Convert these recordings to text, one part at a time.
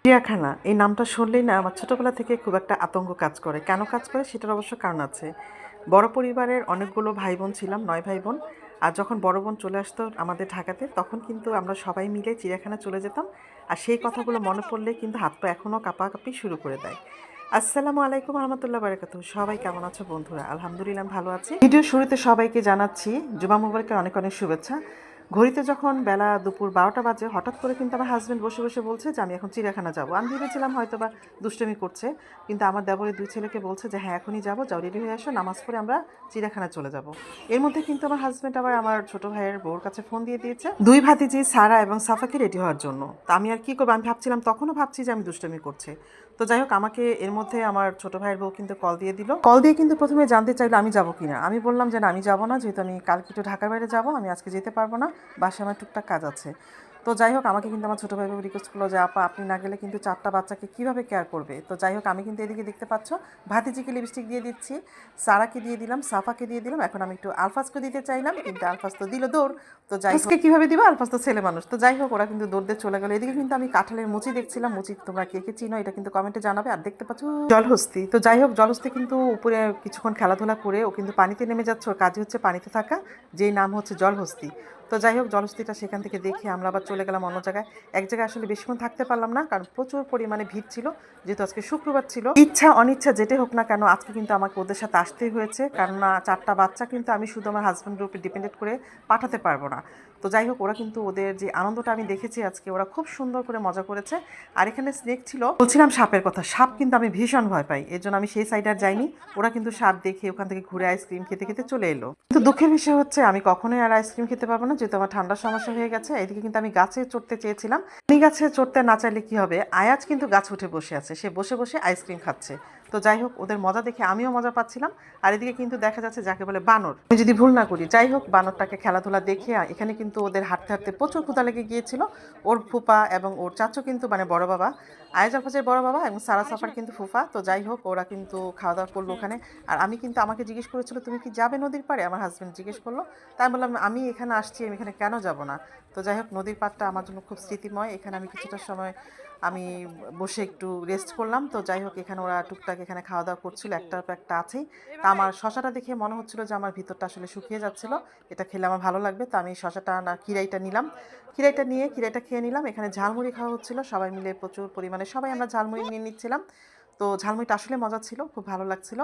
চিড়িয়াখানা এই নামটা শুনলেই না আমার ছোটবেলা থেকে খুব একটা আতঙ্ক কাজ করে। কেন কাজ করে সেটার অবশ্য কারণ আছে। বড় পরিবারের অনেকগুলো ভাই বোন ছিলাম, ৯ ভাই বোন। আর যখন বড় বোন চলে আসতো আমাদের ঢাকাতে, তখন কিন্তু আমরা সবাই মিলে চিড়িয়াখানা চলে যেতাম। আর সেই কথাগুলো মনে পড়লে কিন্তু হাত পা এখনও কাঁপাকাঁপি শুরু করে দেয়। আসসালামু আলাইকুম রহমতুল্লাহ বারাকাতুহু। সবাই কেমন আছো বন্ধুরা? আলহামদুলিল্লাহ আমি ভালো আছি। ভিডিও শুরুতে সবাইকে জানাচ্ছি জুমা মুবারকের অনেক অনেক শুভেচ্ছা। ঘড়িতে যখন বেলা দুপুর ১২টা বাজে, হঠাৎ করে কিন্তু আমার হাজব্যান্ড বসে বসে বলছে যে আমি এখন চিড়িয়াখানা যাবো। আমি ভেবেছিলাম হয়তো বা দুষ্টুমি করছে, কিন্তু আমার দেবরের ২ ছেলেকে বলছে যে হ্যাঁ এখনই যাবো, যাও রেডি হয়ে আসো, নামাজ পড়ে আমরা চিড়িয়াখানা চলে যাব। এর মধ্যে কিন্তু আমার হাজব্যান্ড আবার আমার ছোট ভাইয়ের বউর কাছে ফোন দিয়ে দিয়েছে ২ ভাতিজি সারা এবং সাফাকে রেডি হওয়ার জন্য। তো আমি আর কি করবো, আমি ভাবছিলাম, তখনও ভাবছি যে আমি দুষ্টুমি করছে। তো যাই হোক, আমাকে এর মধ্যে আমার ছোট ভাইয়ের বউ কিন্তু কল দিয়ে দিল। কল দিয়ে কিন্তু প্রথমে জানতে চাইলো আমি যাবো কিনা। আমি বললাম যে না, আমি যাবো না, যেহেতু আমি কালকে একটু ঢাকার বাইরে যাবো, আমি আজকে যেতে পারবো না, বাসায় আমার টুকটাক কাজ আছে। তো যাই হোক, আমাকে কিন্তু আমার ছোটো ভাই বাবু রিকোয়েস্ট করলো যে আপা আপনি না গেলে কিন্তু 4টা বাচ্চাকে কীভাবে কেয়ার করবে। তো যাই হোক, আমি কিন্তু এদিকে দেখতে পাচ্ছ ভাতিজিকে লিপস্টিক দিয়ে দিচ্ছি, সারাকে দিয়ে দিলাম, সাফাকে দিয়ে দিলাম, এখন আমি একটু আলফাজকে দিতে চাইলাম, কিন্তু আলফাজ তো দিল দৌড়। তো যাই হোক, কীভাবে দিবা, আলফাজ তো ছেলে মানুষ। তো যাই হোক, ওরা কিন্তু দৌড় দিয়ে চলে গেলো। এদিকে কিন্তু আমি কাঁঠালের মুচি দেখছিলাম। মুচি তোমরা কে কে চিনো এটা কিন্তু কমেন্টে জানাবে। আর দেখতে পাচ্ছ জলহস্তি। তো যাই হোক, জলহস্তি কিন্তু উপরে কিছুক্ষণ খেলাধুলা করে ও কিন্তু পানিতে নেমে যাচ্ছে। ওর কাজই হচ্ছে পানিতে থাকা, যেই নাম হচ্ছে জলহস্তি। তো যাই হোক, জলহস্তিটা সেখান থেকে দেখে আমরা আবার চলে গেলাম অন্য জায়গায়। এক জায়গায় আসলে বেশিক্ষণ থাকতে পারলাম না, কারণ প্রচুর পরিমাণে ভিড় ছিল, যেহেতু আজকে শুক্রবার ছিল। ইচ্ছা অনিচ্ছা যেটাই হোক না কেন, আজকে কিন্তু আমাকে ওদের সাথে আসতেই হয়েছে, কেননা 4টা বাচ্চা কিন্তু আমি শুধু আমার হাজব্যান্ডের উপর ডিপেন্ডেন্ট করে পাঠাতে পারবো না। তো যাই হোক, ওরা কিন্তু ওদের যে আনন্দটা আমি দেখেছি আজকে, ওরা খুব সুন্দর করে মজা করেছে। আর এখানে স্নেক ছিল, বলছিলাম সাপের কথা। সাপ কিন্তু আমি ভীষণ ভয় পাই, এর জন্য আমি সেই সাইডে আর যাইনি। ওরা কিন্তু সাপ দেখে ওখান থেকে ঘুরে আইসক্রিম খেতে খেতে চলে এলো। কিন্তু দুঃখের বিষয় হচ্ছে আমি কখনোই আর আইসক্রিম খেতে পারবো না, যেহেতু আমার ঠান্ডার সমস্যা হয়ে গেছে। এদিকে কিন্তু আমি গাছে চড়তে চেয়েছিলাম। আমি গাছে চড়তে না চাইলে কি হবে, আয়াজ কিন্তু গাছ উঠে বসে আছে, সে বসে বসে আইসক্রিম খাচ্ছে। তো যাই হোক, ওদের মজা দেখে আমিও মজা পাচ্ছিলাম। আর এদিকে কিন্তু দেখা যাচ্ছে যাকে বলে বানর, আমি যদি ভুল না করি। যাই হোক, বানরটাকে খেলাধুলা দেখে এখানে কিন্তু ওদের হাঁটতে হাঁটতে প্রচুর ক্ষুধা লেগে গিয়েছিল। ওর ফুপা এবং ওর চাচু কিন্তু মানে বড় বাবা, আয়েজ আলফাজের বড় বাবা এবং সারা সাফার কিন্তু ফুফা। তো যাই হোক, ওরা কিন্তু খাওয়া দাওয়া করলো ওখানে। আর আমি কিন্তু, আমাকে জিজ্ঞেস করেছিল তুমি কি যাবে নদীর পাড়ে, আমার হাজব্যান্ড জিজ্ঞেস করলো। তাই বললাম আমি এখানে আসছি, আমি এখানে কেন যাব না। তো যাই হোক, নদীর পাড়টা আমার জন্য খুব স্মৃতিময়। এখানে আমি কিছুটা সময় আমি বসে একটু রেস্ট করলাম। তো যাই হোক, এখানে ওরা টুকটাক এখানে খাওয়া দাওয়া করছিল, একটার পর একটা আছেই। তা আমার শশাটা দেখে মনে হচ্ছিল যে আমার ভিতরটা আসলে শুকিয়ে যাচ্ছিল, এটা খেলে আমার ভালো লাগবে। তো আমি শশাটা না খিরাইটা নিলাম, খিরাইটা নিয়ে খিরাইটা খেয়ে নিলাম। এখানে ঝালমুড়ি খাওয়া হচ্ছিল, সবাই মিলে প্রচুর পরিমাণে সবাই আমরা ঝালমুড়ি নিয়ে নিচ্ছিলাম। তো ঝালমুড়িটা আসলে মজা ছিল, খুব ভালো লাগছিল।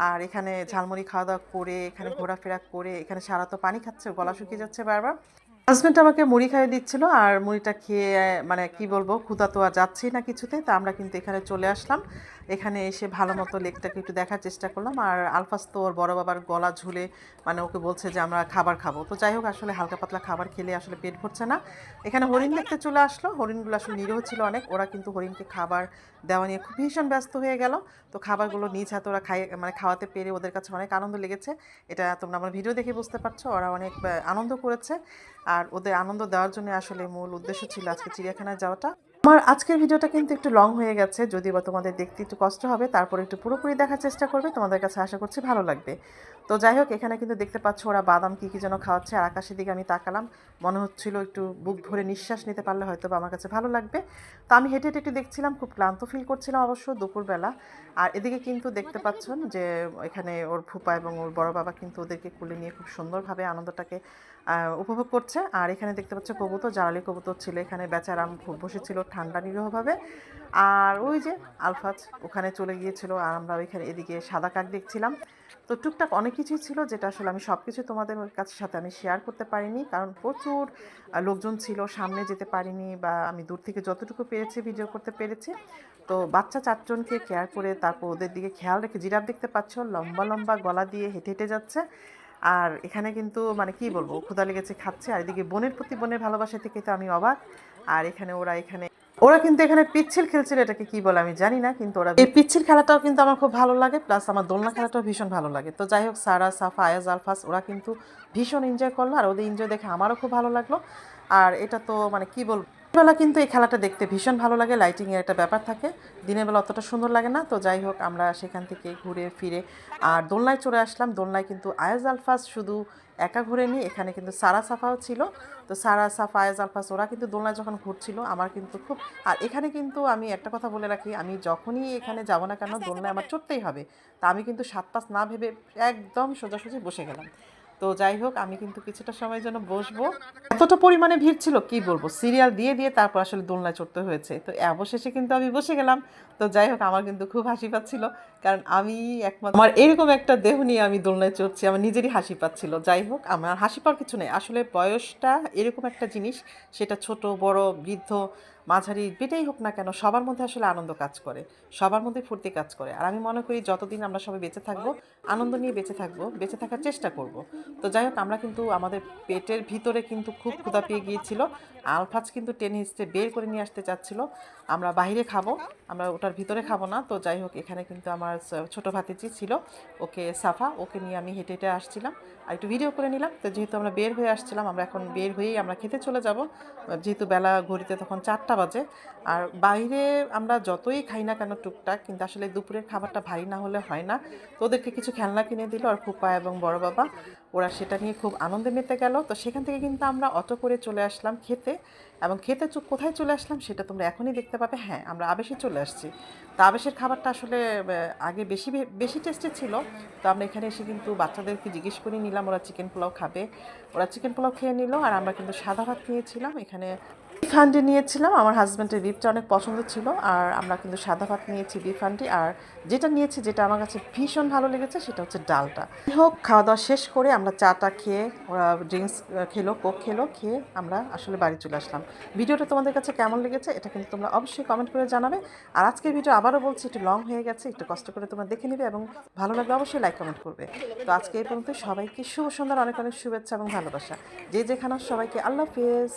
আর এখানে ঝালমুড়ি খাওয়া দাওয়া করে এখানে ঘোরাফেরা করে, এখানে সারা তো পানি খাচ্ছে, গলা শুকিয়ে যাচ্ছে বারবার। হাজব্যান্ড আমাকে মুড়ি খাইয়ে দিচ্ছিল, আর মুড়িটা খেয়ে মানে কি বলবো, ক্ষুধা তো আর যাচ্ছেই না কিছুতে। তা আমরা কিন্তু এখানে চলে আসলাম। এখানে এসে ভালো মতো লেকটাকে একটু দেখার চেষ্টা করলাম। আর আলফাজ তো ওর বড় বাবার গলা ঝুলে মানে ওকে বলছে যে আমরা খাবার খাবো। তো যাই হোক, আসলে হালকা পাতলা খাবার খেলে আসলে পেট ভরছে না। এখানে হরিণ দেখতে চলে আসলো। হরিণগুলো আসলে নিরীহ ছিল অনেক। ওরা কিন্তু হরিণকে খাবার দেওয়া নিয়ে খুব ভীষণ ব্যস্ত হয়ে গেল। তো খাবারগুলো নিজ হাতে ওরা মানে খাওয়াতে পেরে ওদের কাছে অনেক আনন্দ লেগেছে। এটা তোমরা আমার ভিডিও দেখে বুঝতে পারছো, ওরা অনেক আনন্দ করেছে। আর ওদের আনন্দ দেওয়ার জন্য আসলে মূল উদ্দেশ্য ছিল আজকে চিড়িয়াখানায় যাওয়াটা। আমার আজকের ভিডিওটা কিন্তু একটু লং হয়ে গেছে, যদিও বা তোমাদের দেখতে একটু কষ্ট হবে, তারপরে একটু পুরোপুরি দেখার চেষ্টা করবে, তোমাদের কাছে আশা করছি ভালো লাগবে। তো যাই হোক, এখানে কিন্তু দেখতে পাচ্ছ ওরা বাদাম কী কী যেন খাওয়াচ্ছে। আর আকাশের দিকে আমি তাকালাম, মনে হচ্ছিল একটু বুক ভরে নিঃশ্বাস নিতে পারলে হয়তো বা আমার কাছে ভালো লাগবে। তো আমি হেঁটে হেঁটে একটু দেখছিলাম, খুব ক্লান্ত ফিল করছিলাম অবশ্য দুপুরবেলা। আর এদিকে কিন্তু দেখতে পাচ্ছেন যে এখানে ওর ফুপা এবং ওর বড় বাবা কিন্তু ওদেরকে কুলে নিয়ে খুব সুন্দরভাবে আনন্দটাকে উপভোগ করছে। আর এখানে দেখতে পাচ্ছ কবুতর, জালালি কবুতর ছিল এখানে, বেচারাম বসেছিল ঠান্ডা নিরীহভাবে। আর ওই যে আলফাজ ওখানে চলে গিয়েছিল, আর আমরা ওইখানে এদিকে সাদা কাক দেখছিলাম। তো টুকটাক অনেক কিছুই ছিল, যেটা আসলে আমি সব কিছু তোমাদের কাছে সাথে আমি শেয়ার করতে পারিনি, কারণ প্রচুর লোকজন ছিল, সামনে যেতে পারিনি, বা আমি দূর থেকে যতটুকু পেরেছি ভিডিও করতে পেরেছি। তো বাচ্চা 4জনকে কেয়ার করে তারপর ওদের দিকে খেয়াল রেখে, জিরাফ দেখতে পাচ্ছ লম্বা লম্বা গলা দিয়ে হেঁটে হেঁটে যাচ্ছে। আর এখানে কিন্তু মানে কি বলবো, ক্ষুধা লেগেছে, খাচ্ছে। আর এদিকে বোনের প্রতি বোনের ভালোবাসা থেকে তো আমি অবাক। আর এখানে ওরা কিন্তু এখানে পিচ্ছিল খেলছিল, এটাকে কি বলে আমি জানি না, কিন্তু ওরা এই পিচ্ছিল খেলাটাও কিন্তু আমার খুব ভালো লাগে, প্লাস আমার দোলনা খেলাটাও ভীষণ ভালো লাগে। তো যাই হোক, সারা সাফা আয়াজ আলফাস ওরা কিন্তু ভীষণ এনজয় করলো, আর ওদের এনজয় দেখে আমারও খুব ভালো লাগলো। আর এটা তো মানে কি বলবো, বেলা কিন্তু এই খেলাটা দেখতে ভীষণ ভালো লাগে, লাইটিংয়ের একটা ব্যাপার থাকে, দিনের বেলা অতটা সুন্দর লাগে না। তো যাই হোক, আমরা সেখান থেকে ঘুরে ফিরে আর দোলনায় চলে আসলাম। দোলনায় কিন্তু আয়াজ আলফাজ শুধু একা ঘুরেনি, এখানে কিন্তু সারা সাফাও ছিল। তো সারা সাফা আয়াজ আলফাস ওরা কিন্তু দোলনায় যখন ঘুরছিল আমার কিন্তু খুব, আর এখানে কিন্তু আমি একটা কথা বলে রাখি, আমি যখনই এখানে যাব না কেন দোলনায় আমার চড়তেই হবে। তা আমি কিন্তু 7-5 না ভেবে একদম সোজাসুজি বসে গেলাম। তো যাই হোক, আমি কিন্তু কিছুটা সময়ের জন্য বসবো। এতটা পরিমাণে ভিড় ছিল কি বলবো, সিরিয়াল দিয়ে দিয়ে তারপর আসলে দোলনায় চড়তে হয়েছে। তো অবশেষে কিন্তু আমি বসে গেলাম। তো যাই হোক, আমার কিন্তু খুব হাসি পাচ্ছিল, কারণ আমি একমাত্র আমার এরকম একটা দেহ নিয়ে আমি দোলনায় চড়ছি, আমার নিজেরই হাসি পাচ্ছিল। যাই হোক, আমার হাসি পাওয়ার কিছু নেই, আসলে বয়সটা এরকম একটা জিনিস, সেটা ছোট বড় বৃদ্ধ মাঝারি যেটাই হোক না কেন, সবার মধ্যে আসলে আনন্দ কাজ করে, সবার মধ্যে ফুর্তি কাজ করে। আর আমি মনে করি যতদিন আমরা সবাই বেঁচে থাকবো, আনন্দ নিয়ে বেঁচে থাকবো, বেঁচে থাকার চেষ্টা করব। তো যাই হোক, আমরা কিন্তু আমাদের পেটের ভিতরে কিন্তু খুব ক্ষুধা পেয়ে গিয়েছিল। আলফাজ কিন্তু টেনে হিসেবে বের করে নিয়ে আসতে চাচ্ছিল, আমরা বাইরে খাবো, আমরা ওটার ভিতরে খাবো না। তো যাই হোক, এখানে কিন্তু আমার ছোট ভাতিজি ছিল, ওকে সাফা, ওকে নিয়ে আমি হেঁটে হেঁটে আসছিলাম আর একটু ভিডিও করে নিলাম। তো যেহেতু আমরা বের হয়ে আসছিলাম, আমরা এখন বের হয়েই আমরা খেতে চলে যাব, যেহেতু বেলা ঘড়িতে তখন 4টা বাজে। আর বাইরে আমরা যতই খাই না কেন টুকটাক, কিন্তু আসলে দুপুরের খাবারটা ভারী না হলে হয় না। তো ওদেরকে কিছু খেলনা কিনে দিল, আর ফুপা এবং বড় বাবা ওরা সেটা নিয়ে খুব আনন্দে মেতে গেল। তো সেখান থেকে কিন্তু আমরা অটো করে চলে আসলাম খেতে, এবং খেতে কোথায় চলে আসলাম সেটা তোমরা এখনই দেখতে পাবে। হ্যাঁ, আমরা আবেশে চলে আসছি। তো আবেশের খাবারটা আসলে আগে বেশি বেশি টেস্টি ছিল। তো আমরা এখানে এসে কিন্তু বাচ্চাদেরকে জিজ্ঞেস করে নিলাম ওরা চিকেন পোলাও খাবে, ওরা চিকেন পোলাও খেয়ে নিল। আর আমরা কিন্তু সাদা ভাত নিয়েছিলাম, এখানে বিফ হান্ডি নিয়েছিলাম, আমার হাজব্যান্ডের বিফটা অনেক পছন্দ ছিল। আর আমরা কিন্তু সাদা ভাত নিয়েছি, বিফ হান্ডি। আর যেটা নিয়েছি, যেটা আমার কাছে ভীষণ ভালো লেগেছে, সেটা হচ্ছে ডালটা। যাই হোক, খাওয়া দাওয়া শেষ করে আমরা চাটা খেয়ে, ওরা ড্রিঙ্কস খেলো, কোক খেলো, খেয়ে আমরা আসলে বাড়ি চলে আসলাম। ভিডিওটা তোমাদের কাছে কেমন লেগেছে এটা কিন্তু তোমরা অবশ্যই কমেন্ট করে জানাবে। আর আজকের ভিডিও আবারও বলছি, একটু লং হয়ে গেছে, একটু কষ্ট করে তোমরা দেখে নেবে, এবং ভালো লাগলে অবশ্যই লাইক কমেন্ট করবে। তো আজকে এই পর্যন্ত, সবাইকে শুভ সন্ধ্যার অনেক অনেক শুভেচ্ছা এবং ভালোবাসা। যে যেখানে সবাইকে আল্লাহ হাফেজ।